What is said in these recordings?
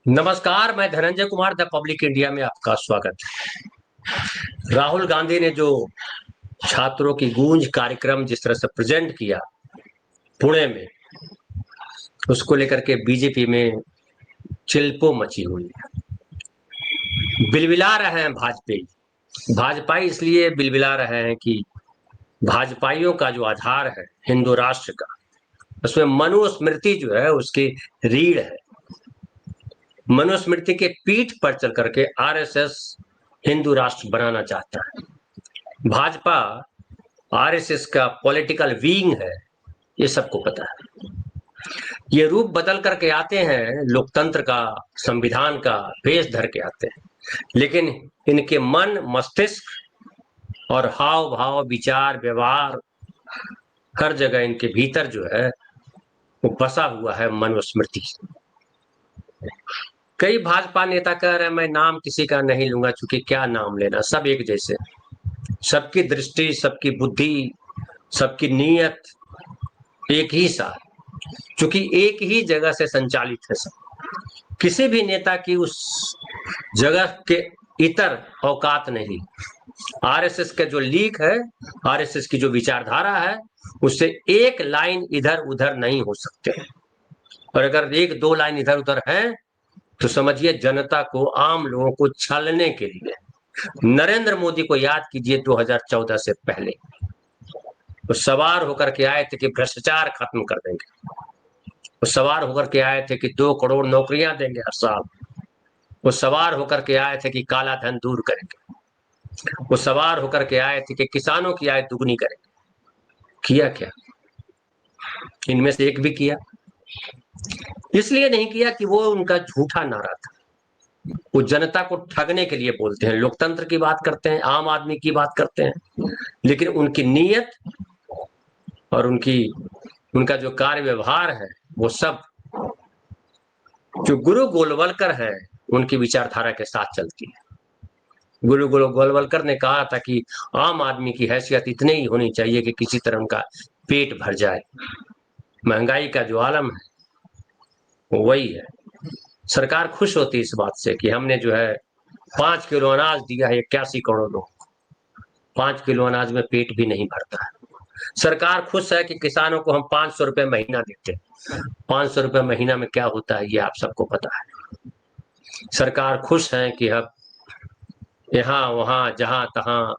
नमस्कार, मैं Dhananjay Kumar the public India में आपका स्वागत है। राहुल गांधी ने जो छात्रों की गूंज कार्यक्रम जिस तरह से प्रेजेंट किया पुणे में, उसको लेकर के बीजेपी में चिल्पो मची हुई है। बिलबिला रहे हैं भाजपाई इसलिए बिलबिला रहे हैं कि भाजपाइयों का जो आधार है हिंदू राष्ट्र का, उसमें मनुस्मृति जो है उसकी रीढ़ है। मनुस्मृति के पीठ पर चल करके आरएसएस हिंदू राष्ट्र बनाना चाहता है। भाजपा आरएसएस का पॉलिटिकल विंग है, ये सबको पता है। ये रूप बदल करके आते हैं, लोकतंत्र का, संविधान का भेष धर के आते हैं, लेकिन इनके मन, मस्तिष्क और हाव भाव, विचार, व्यवहार, हर जगह इनके भीतर जो है वो बसा हुआ है मनुस्मृति। कई भाजपा नेता कह रहे हैं मैं नाम किसी का नहीं लूंगा, चूंकि क्या नाम लेना, सब एक जैसे, सबकी दृष्टि, सबकी बुद्धि, सबकी नीयत एक ही साथ, क्योंकि एक ही जगह से संचालित है सब। किसी भी नेता की उस जगह के इतर औकात नहीं। आरएसएस का जो लीक है, आरएसएस की जो विचारधारा है, उससे एक लाइन इधर उधर नहीं हो सकते। और अगर एक दो लाइन इधर उधर है तो समझिए जनता को, आम लोगों को छलने के लिए। नरेंद्र मोदी को याद कीजिए 2014 से पहले वो सवार होकर के आए थे कि भ्रष्टाचार खत्म कर देंगे। वो सवार होकर के आए थे कि 2 करोड़ नौकरियां देंगे हर साल। वो सवार होकर के आए थे कि काला धन दूर करेंगे। वो सवार होकर के आए थे कि किसानों की आय दुगनी करेंगे। किया क्या? इनमें से एक भी किया? इसलिए नहीं किया कि वो उनका झूठा नारा था। वो जनता को ठगने के लिए बोलते हैं, लोकतंत्र की बात करते हैं, आम आदमी की बात करते हैं, लेकिन उनकी नीयत और उनका जो कार्य व्यवहार है वो सब जो गुरु गोलवलकर है उनकी विचारधारा के साथ चलती है। गुरु गोलवलकर ने कहा था कि आम आदमी की हैसियत इतनी ही होनी चाहिए कि किसी तरह उनका पेट भर जाए। महंगाई का जो आलम है वो वही है। सरकार खुश होती है इस बात से कि हमने जो है 5 किलो अनाज दिया है 81 करोड़ लोग। 5 किलो अनाज में पेट भी नहीं भरता है। सरकार खुश है कि किसानों को हम 500 रुपए महीना देते हैं। 500 रुपए महीना में क्या होता है ये आप सबको पता है। सरकार खुश है कि अब यहाँ वहां जहां तहां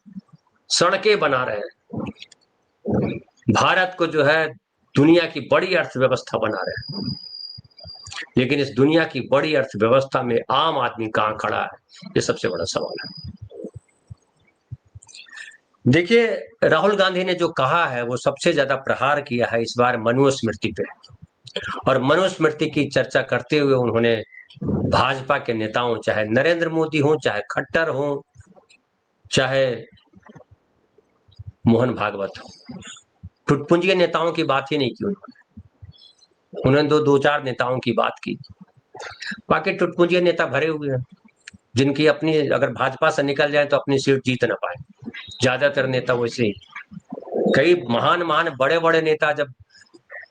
सड़कें बना रहे हैं, भारत को जो है दुनिया की बड़ी अर्थव्यवस्था बना रहे हैं, लेकिन इस दुनिया की बड़ी अर्थव्यवस्था में आम आदमी कहां खड़ा है, ये सबसे बड़ा सवाल है। देखिए, राहुल गांधी ने जो कहा है वो सबसे ज्यादा प्रहार किया है इस बार मनुस्मृति पे। और मनुस्मृति की चर्चा करते हुए उन्होंने भाजपा के नेताओं, चाहे नरेंद्र मोदी हो, चाहे खट्टर हो, चाहे मोहन भागवत हो, टुटपुंजिया नेताओं की बात ही नहीं की उन्होंने दो चार नेताओं की बात की। बाकी टुटपुंजिया नेता भरे हुए हैं, जिनकी अपनी, अगर भाजपा से निकल जाए तो अपनी सीट जीत ना पाए। ज्यादातर नेता वैसे ही, कई महान महान बड़े बड़े नेता जब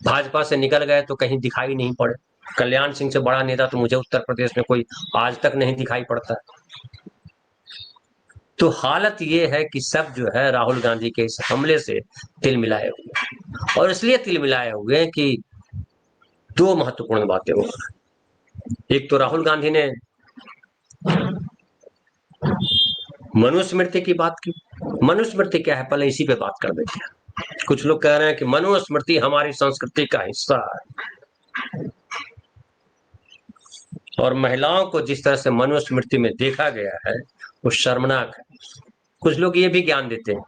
भाजपा से निकल गए तो कहीं दिखाई नहीं पड़े। कल्याण सिंह से बड़ा नेता तो मुझे उत्तर प्रदेश में कोई आज तक नहीं दिखाई पड़ता। तो हालत ये है कि सब जो है राहुल गांधी के इस हमले से तिल मिलाए हुए, और इसलिए तिल मिलाए हुए कि दो महत्वपूर्ण बातें हो। एक तो राहुल गांधी ने मनुस्मृति की बात की। मनुस्मृति क्या है, पहले इसी पे बात कर देते हैं। कुछ लोग कह रहे हैं कि मनुस्मृति हमारी संस्कृति का हिस्सा है, और महिलाओं को जिस तरह से मनुस्मृति में देखा गया है वो शर्मनाक है। कुछ लोग ये भी ज्ञान देते हैं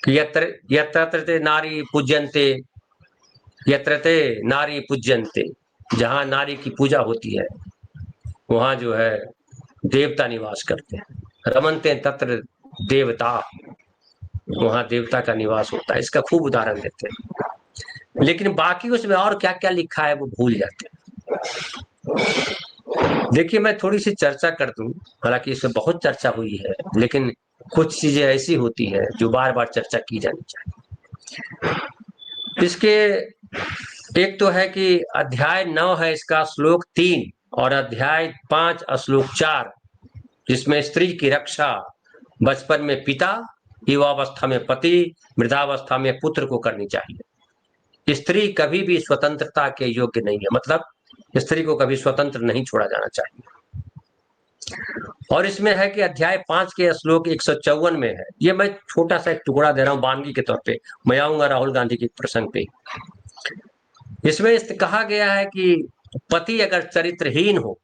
कि यत्र यत्र नारी पूज्यन्ते, यत्रते नारी पूज्यन्ते, जहां नारी की पूजा होती है वहां जो है देवता निवास करते हैं। रमनते तत्र देवता, वहां देवता का निवास होता है। इसका खूब उदाहरण देते हैं, लेकिन बाकी उसमें और क्या क्या लिखा है वो भूल जाते हैं। देखिए, मैं थोड़ी सी चर्चा कर दूं, हालांकि इसमें बहुत चर्चा हुई है, लेकिन कुछ चीजें ऐसी होती है जो बार बार चर्चा की जानी चाहिए। इसके एक तो है कि अध्याय 9 है, इसका श्लोक 3, और अध्याय 5 श्लोक 4, जिसमें स्त्री की रक्षा बचपन में पिता, युवावस्था में पति, वृद्धावस्था में पुत्र को करनी चाहिए। स्त्री कभी भी स्वतंत्रता के योग्य नहीं है, मतलब स्त्री को कभी स्वतंत्र नहीं छोड़ा जाना चाहिए। और इसमें है कि अध्याय 5 के श्लोक 154 में है, ये मैं छोटा सा एक टुकड़ा दे रहा हूं वानगी के तौर पे, मैं आऊंगा राहुल गांधी के प्रसंग पे। इसमें कहा गया है कि पति अगर चरित्रहीन हो,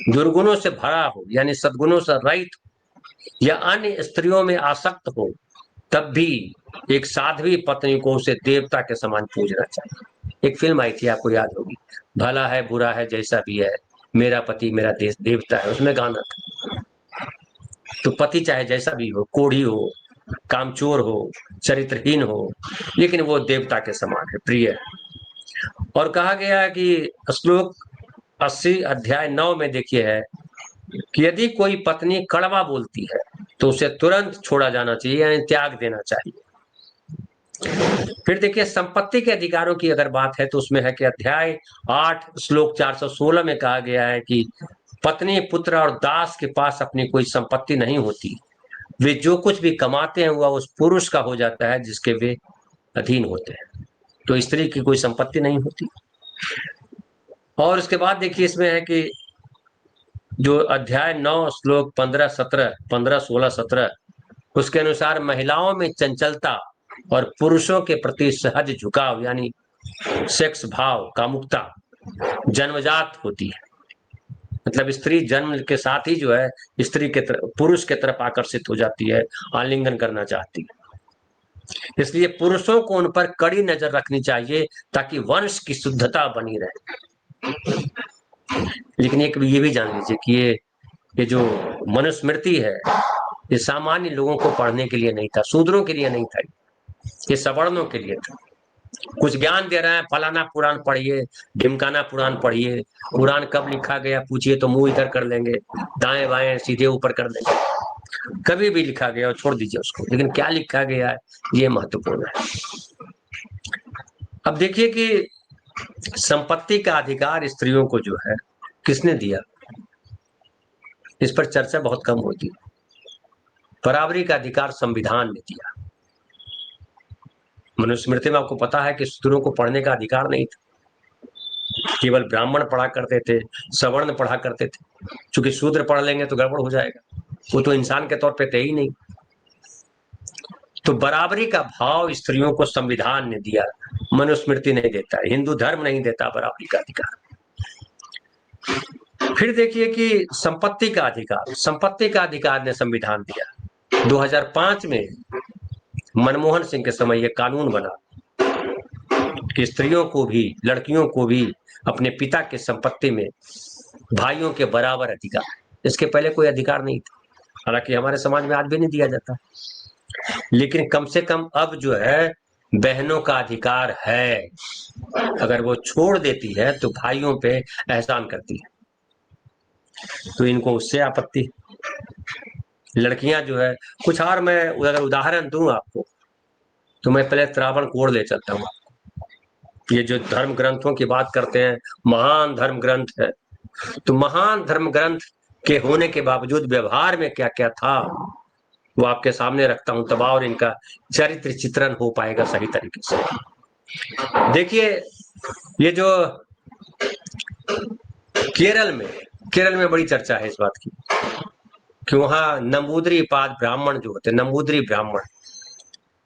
दुर्गुणों से भरा हो, यानी सद्गुणों से रहित या अन्य स्त्रियों में आसक्त हो, तब भी एक साध्वी पत्नी को उसे देवता के समान पूजना चाहिए। एक फिल्म आई थी, आपको याद होगी, भला है बुरा है जैसा भी है, मेरा पति मेरा देश देवता है, उसमें गाना था। तो पति चाहे जैसा भी हो, कोढ़ी हो, कामचोर हो, चरित्रहीन हो, लेकिन वो देवता के समान है, प्रिय है। और कहा गया है कि श्लोक 80 अध्याय 9 में देखिए है कि यदि कोई पत्नी कड़वा बोलती है तो उसे तुरंत छोड़ा जाना चाहिए, यानी त्याग देना चाहिए। फिर देखिए संपत्ति के अधिकारों की अगर बात है तो उसमें है कि अध्याय 8 श्लोक 416 में कहा गया है कि पत्नी, पुत्र और दास के पास अपनी कोई संपत्ति नहीं होती। वे जो कुछ भी कमाते हैं वह उस पुरुष का हो जाता है जिसके वे अधीन होते हैं। तो स्त्री की कोई संपत्ति नहीं होती। और उसके बाद देखिए इसमें है कि जो अध्याय 9 श्लोक 15, 16, 17 उसके अनुसार महिलाओं में चंचलता और पुरुषों के प्रति सहज झुकाव यानी सेक्स भाव, कामुकता जन्मजात होती है। मतलब स्त्री जन्म के साथ ही जो है स्त्री के तरफ, पुरुष के तरफ आकर्षित हो जाती है, आलिंगन करना चाहती है। इसलिए पुरुषों को उन पर कड़ी नजर रखनी चाहिए ताकि वंश की शुद्धता बनी रहे। लेकिन एक ये भी जान लीजिए कि ये जो मनुस्मृति है, ये सामान्य लोगों को पढ़ने के लिए नहीं था, शूद्रों के लिए नहीं था, ये सवर्णों के लिए था। कुछ ज्ञान दे रहे हैं, फलाना पुराण पढ़िए, ढिमकाना पुराण पढ़िए, पुराण कब लिखा गया पूछिए तो मुंह इधर कर लेंगे, दाएं बाएं सीधे ऊपर कर देंगे। कभी भी लिखा गया और छोड़ दीजिए उसको, लेकिन क्या लिखा गया है ये महत्वपूर्ण है। अब देखिए कि संपत्ति का अधिकार स्त्रियों को जो है किसने दिया, इस पर चर्चा बहुत कम होती है। बराबरी का अधिकार संविधान ने दिया। मनुस्मृति में आपको पता है कि शूद्रों को पढ़ने का अधिकार नहीं था, केवल ब्राह्मण पढ़ा करते थे, सवर्ण पढ़ा करते थे। क्योंकि शूद्र पढ़ लेंगे तो गड़बड़ हो जाएगा, वो तो इंसान के तौर पे थे ही नहीं। तो बराबरी का भाव स्त्रियों को संविधान ने दिया, मनुस्मृति नहीं देता है, हिंदू धर्म नहीं देता बराबरी का अधिकार। फिर देखिए कि संपत्ति का अधिकार, संपत्ति का अधिकार ने संविधान दिया। 2005 में मनमोहन सिंह के समय यह कानून बना कि स्त्रियों को भी, लड़कियों को भी अपने पिता के संपत्ति में भाइयों के बराबर अधिकार। इसके पहले कोई अधिकार नहीं था, हालांकि हमारे समाज में आज भी नहीं दिया जाता, लेकिन कम से कम अब जो है बहनों का अधिकार है। अगर वो छोड़ देती है तो भाइयों पे एहसान करती है, तो इनको उससे आपत्ति। लड़कियां जो है कुछ, और मैं अगर उदाहरण दूं आपको तो मैं पहले त्रावणकोर ले चलता हूँ। ये जो धर्म ग्रंथों की बात करते हैं, महान धर्म ग्रंथ है, तो महान धर्म ग्रंथ के होने के बावजूद व्यवहार में क्या क्या था वो आपके सामने रखता हूं, तब और इनका चरित्र चित्रण हो पाएगा सही तरीके से। देखिए ये जो केरल में बड़ी चर्चा है इस बात की कि वहां नंबूदरी पाद ब्राह्मण जो होते, नंबूदरी ब्राह्मण,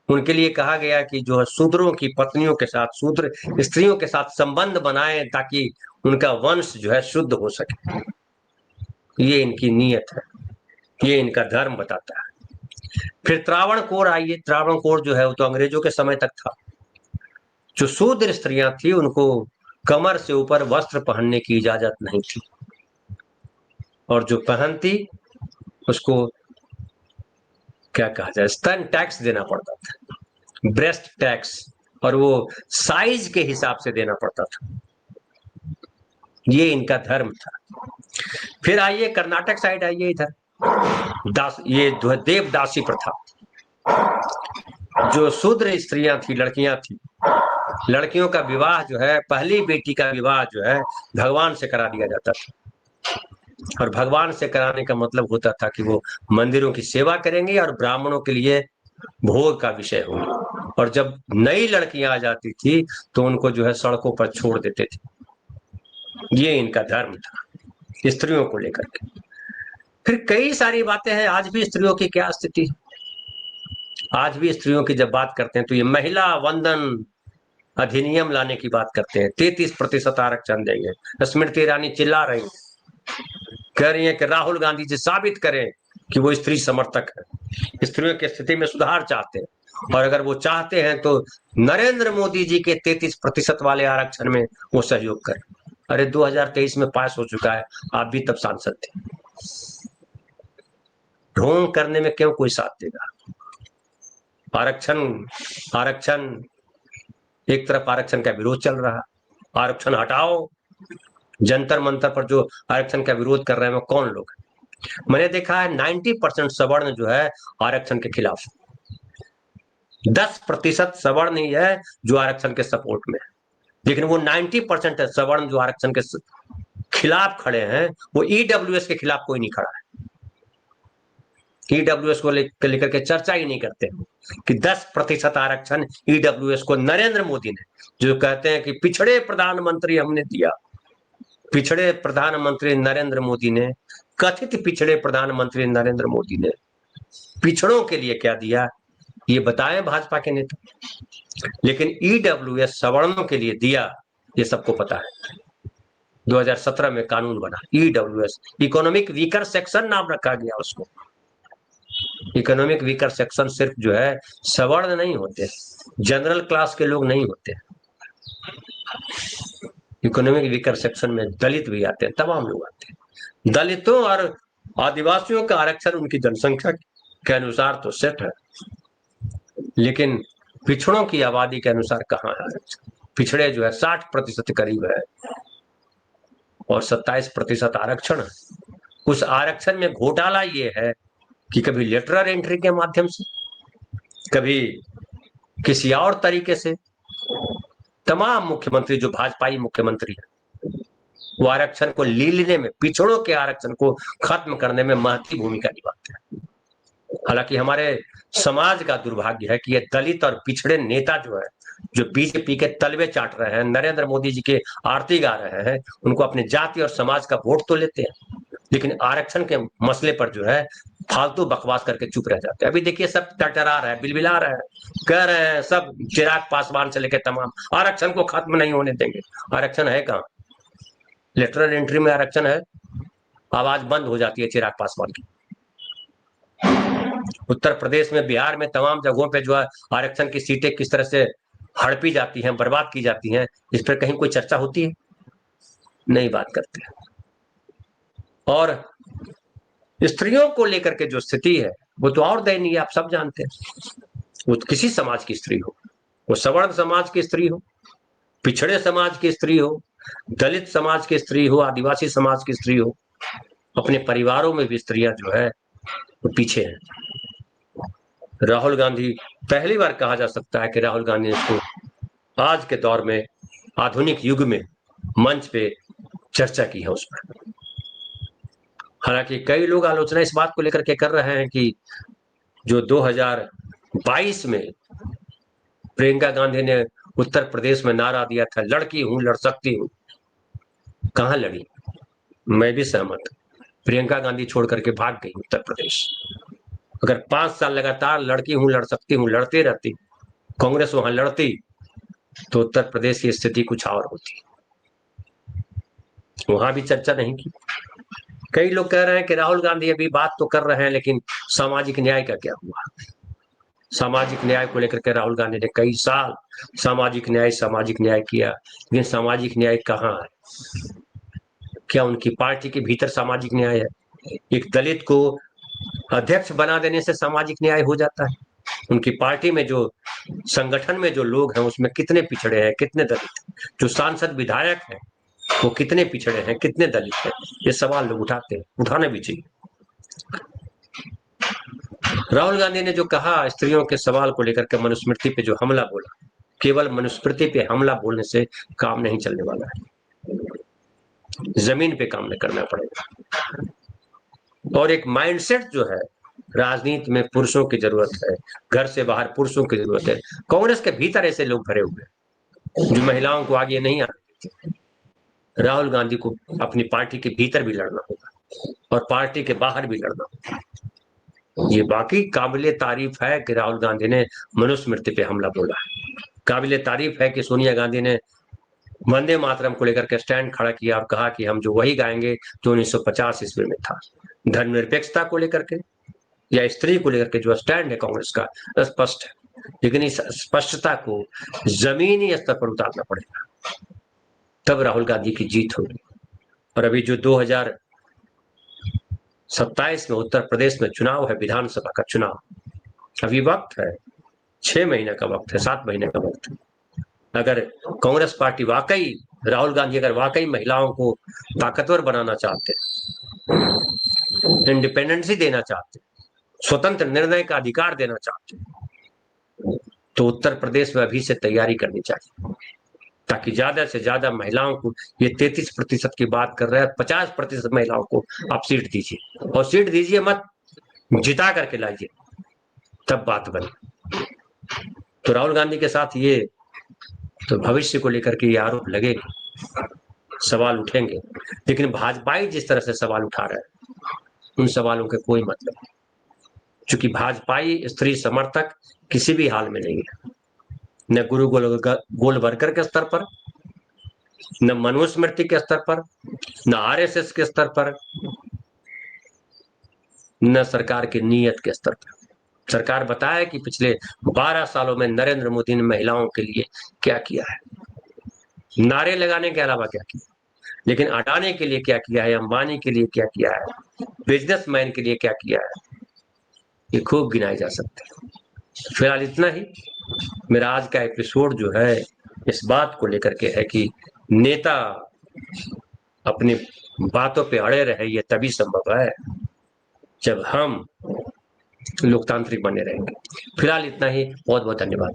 उनके लिए कहा गया कि जो है शूद्रों की पत्नियों के साथ, शूद्र स्त्रियों के साथ संबंध बनाए ताकि उनका वंश जो है शुद्ध हो सके। ये इनकी नीयत है, ये इनका धर्म बताता है। फिर त्रावणकोर आइए, त्रावणकोर जो है वो तो अंग्रेजों के समय तक था। जो शूद्र स्त्रियां थी उनको कमर से ऊपर वस्त्र पहनने की इजाजत नहीं थी, और जो पहनती उसको क्या कहा जाए, स्तन टैक्स देना पड़ता था, ब्रेस्ट टैक्स, और वो साइज के हिसाब से देना पड़ता था। ये इनका धर्म था। फिर आइए कर्नाटक साइड आइए, इधर ये जो है देवदासी प्रथा। जो शूद्र स्त्रियां थी, लड़कियां थी, लड़कियों का विवाह जो है, पहली बेटी का विवाह जो है भगवान से करा दिया जाता था। और भगवान से कराने का मतलब होता था कि वो मंदिरों की सेवा करेंगे और ब्राह्मणों के लिए भोग का विषय होगा। और जब नई लड़कियां आ जाती थी तो उनको जो है सड़कों पर छोड़ देते थे। ये इनका धर्म था स्त्रियों को लेकर के। फिर कई सारी बातें हैं। आज भी स्त्रियों की क्या स्थिति है? आज भी स्त्रियों की जब बात करते हैं तो ये महिला वंदन अधिनियम लाने की बात करते हैं। 33% आरक्षण देंगे। स्मृति ईरानी चिल्ला रही, कह रही है कि राहुल गांधी जी साबित करें कि वो स्त्री समर्थक है, स्त्रियों की स्थिति में सुधार चाहते हैं। और अगर वो चाहते हैं तो नरेंद्र मोदी जी के 33% वाले आरक्षण में वो सहयोग करें। अरे 2023 में पास हो चुका है, आप भी तब सांसद थे। ढोंग करने में क्यों कोई साथ देगा? आरक्षण आरक्षण एक तरफ आरक्षण का विरोध चल रहा, आरक्षण हटाओ। जंतर मंतर पर जो आरक्षण का विरोध कर रहे हैं वो कौन लोग हैं? मैंने देखा है 90% सवर्ण जो है आरक्षण के खिलाफ, 10% सवर्ण ही है जो आरक्षण के सपोर्ट में है। लेकिन वो 90% है सवर्ण जो आरक्षण के खिलाफ खड़े हैं। वो ईडब्ल्यूएस के खिलाफ कोई नहीं खड़ा है। ईडब्ल्यूएस को लेकर के चर्चा ही नहीं करते कि 10% आरक्षण ईडब्ल्यूएस को नरेंद्र मोदी ने, जो कहते हैं कि पिछड़े प्रधानमंत्री हमने दिया, पिछड़े प्रधानमंत्री नरेंद्र मोदी ने, कथित पिछड़े प्रधानमंत्री नरेंद्र मोदी ने पिछड़ों के लिए क्या दिया ये बताएं भाजपा के नेता। लेकिन ईडब्ल्यूएस सवर्णों के लिए दिया ये सबको पता है। 2017 में कानून बना ईडब्ल्यूएस, इकोनॉमिक वीकर सेक्शन नाम रखा गया उसको। इकोनॉमिक वीकर सेक्शन सिर्फ जो है सवर्ण नहीं होते, जनरल क्लास के लोग नहीं होते। इकोनॉमिक वीकर सेक्शन में दलित भी आते हैं, तमाम लोग आते हैं। दलितों और आदिवासियों का आरक्षण उनकी जनसंख्या के अनुसार तो सेट है, लेकिन पिछड़ों की आबादी के अनुसार कहाँ है आरक्षण? पिछड़े जो है 60% करीब है और 27% आरक्षण है। उस आरक्षण में घोटाला ये है कि कभी लेटरल एंट्री के माध्यम से, कभी किसी और तरीके से तमाम मुख्यमंत्री जो भाजपाई मुख्यमंत्री है वो आरक्षण को लेने में, पिछड़ों के आरक्षण को खत्म करने में महती भूमिका निभाते हैं। हालांकि हमारे समाज का दुर्भाग्य है कि ये दलित और पिछड़े नेता जो है, जो बीजेपी के तलवे चाट रहे हैं, नरेंद्र मोदी जी के आरती गा रहे हैं, उनको अपने जाति और समाज का वोट तो लेते हैं, लेकिन आरक्षण के मसले पर जो है फालतू बकवास करके चुप रह जाते हैं। अभी देखिए सब टटरा रहा है, बिलबिला रहा है, कह रहे हैं सब चिराग पासवान से लेकर तमाम आरक्षण को खत्म नहीं होने देंगे। आरक्षण है कहाँ? लेटरल एंट्री में आरक्षण है, आवाज बंद हो जाती है चिराग पासवान की। उत्तर प्रदेश में, बिहार में तमाम जगहों पे जो है आरक्षण की सीटें किस तरह से हड़पी जाती हैं, बर्बाद की जाती हैं, इस पर कहीं कोई चर्चा होती है? नहीं बात करते। और स्त्रियों को लेकर के जो स्थिति है वो तो और दयनीय, आप सब जानते हैं। वो किसी समाज की स्त्री हो, वो सवर्ण समाज की स्त्री हो, पिछड़े समाज की स्त्री हो, दलित समाज की स्त्री हो, आदिवासी समाज की स्त्री हो, अपने परिवारों में भी स्त्रियां जो है वो पीछे हैं। राहुल गांधी, पहली बार कहा जा सकता है कि राहुल गांधी ने इसको आज के दौर में, आधुनिक युग में मंच पे चर्चा की है उस पर। हालांकि कई लोग आलोचना इस बात को लेकर के कर रहे हैं कि जो 2022 में प्रियंका गांधी ने उत्तर प्रदेश में नारा दिया था, लड़की हूं लड़ सकती हूं, कहां लड़ी? मैं भी सहमत हूं, प्रियंका गांधी छोड़ करके भाग गई उत्तर प्रदेश। अगर 5 साल लगातार लड़की हूं लड़ सकती हूं लड़ते रहती, कांग्रेस वहां लड़ती, तो उत्तर प्रदेश की स्थिति कुछ और होती। वहां भी चर्चा नहीं की। कई लोग कह रहे हैं कि राहुल गांधी अभी बात तो कर रहे हैं, लेकिन सामाजिक न्याय का क्या हुआ? सामाजिक न्याय को लेकर के राहुल गांधी ने कई साल सामाजिक न्याय किया, लेकिन सामाजिक न्याय कहाँ है? क्या उनकी पार्टी के भीतर सामाजिक न्याय है? एक दलित को अध्यक्ष बना देने से सामाजिक न्याय हो जाता है? उनकी पार्टी में जो संगठन में जो लोग हैं उसमें कितने पिछड़े हैं, कितने दलित हैं? जो सांसद विधायक हैं वो कितने पिछड़े हैं, कितने दलित हैं? ये सवाल लोग उठाते हैं, उठाना भी चाहिए। राहुल गांधी ने जो कहा स्त्रियों के सवाल को लेकर के, मनुस्मृति पे जो हमला बोला, केवल मनुस्मृति पे हमला बोलने से काम नहीं चलने वाला है, जमीन पे काम करना पड़ेगा। और एक माइंडसेट जो है, राजनीति में पुरुषों की जरूरत है, घर से बाहर पुरुषों की जरूरत है। कांग्रेस के भीतर ऐसे लोग भरे हुए हैं जो महिलाओं को आगे नहीं आने देते। राहुल गांधी को अपनी पार्टी के भीतर भी लड़ना होगा और पार्टी के बाहर भी लड़ना होगा। ये बाकी काबिले तारीफ है कि राहुल गांधी ने मनुस्मृति पे हमला बोला है। काबिले तारीफ है कि सोनिया गांधी ने वंदे मातरम को लेकर के स्टैंड खड़ा किया और कहा कि हम जो वही गाएंगे जो 1950 ईस्वी में था। धर्मनिरपेक्षता को लेकर के या स्त्री को लेकर के जो स्टैंड है कांग्रेस का, स्पष्ट है, लेकिन इस स्पष्टता को जमीनी स्तर पर उतारना पड़ेगा, तब राहुल गांधी की जीत होगी। और अभी जो 2027 में उत्तर प्रदेश में चुनाव है, विधानसभा का चुनाव, अभी वक्त है, 6 महीने का वक्त है, 7 महीने का वक्त है। अगर कांग्रेस पार्टी वाकई, राहुल गांधी अगर वाकई महिलाओं को ताकतवर बनाना चाहते, इंडिपेंडेंसी देना चाहते, स्वतंत्र निर्णय का अधिकार देना चाहते, तो उत्तर प्रदेश में अभी से तैयारी करनी चाहिए, ताकि ज्यादा से ज्यादा महिलाओं को, ये 33% की बात कर रहे हैं, 50% महिलाओं को आप सीट दीजिए, और सीट दीजिए मत, जिता करके लाइए, तब बात बने। तो राहुल गांधी के साथ ये तो भविष्य को लेकर के ये आरोप लगेगा, सवाल उठेंगे, लेकिन भाजपाई जिस तरह से सवाल उठा रहे हैं उन सवालों के कोई मतलब नहीं, क्योंकि भाजपाई स्त्री समर्थक किसी भी हाल में नहीं है, न गुरु गोलवलकर के स्तर पर, न मनुस्मृति के स्तर पर, न आरएसएस के स्तर पर, न सरकार की नीयत के स्तर पर। सरकार बताए कि पिछले 12 सालों में नरेंद्र मोदी ने महिलाओं के लिए क्या किया है, नारे लगाने के अलावा क्या किया, लेकिन अडानी के लिए क्या किया है, अंबानी के लिए क्या किया है, बिजनेसमैन के लिए क्या किया है, ये खूब गिनाए जा सकते हैं। फिलहाल इतना ही। मेरा आज का एपिसोड जो है इस बात को लेकर के है कि नेता अपनी बातों पे अड़े रहे, ये तभी संभव है जब हम लोकतांत्रिक बने रहेंगे। फिलहाल इतना ही, बहुत बहुत धन्यवाद।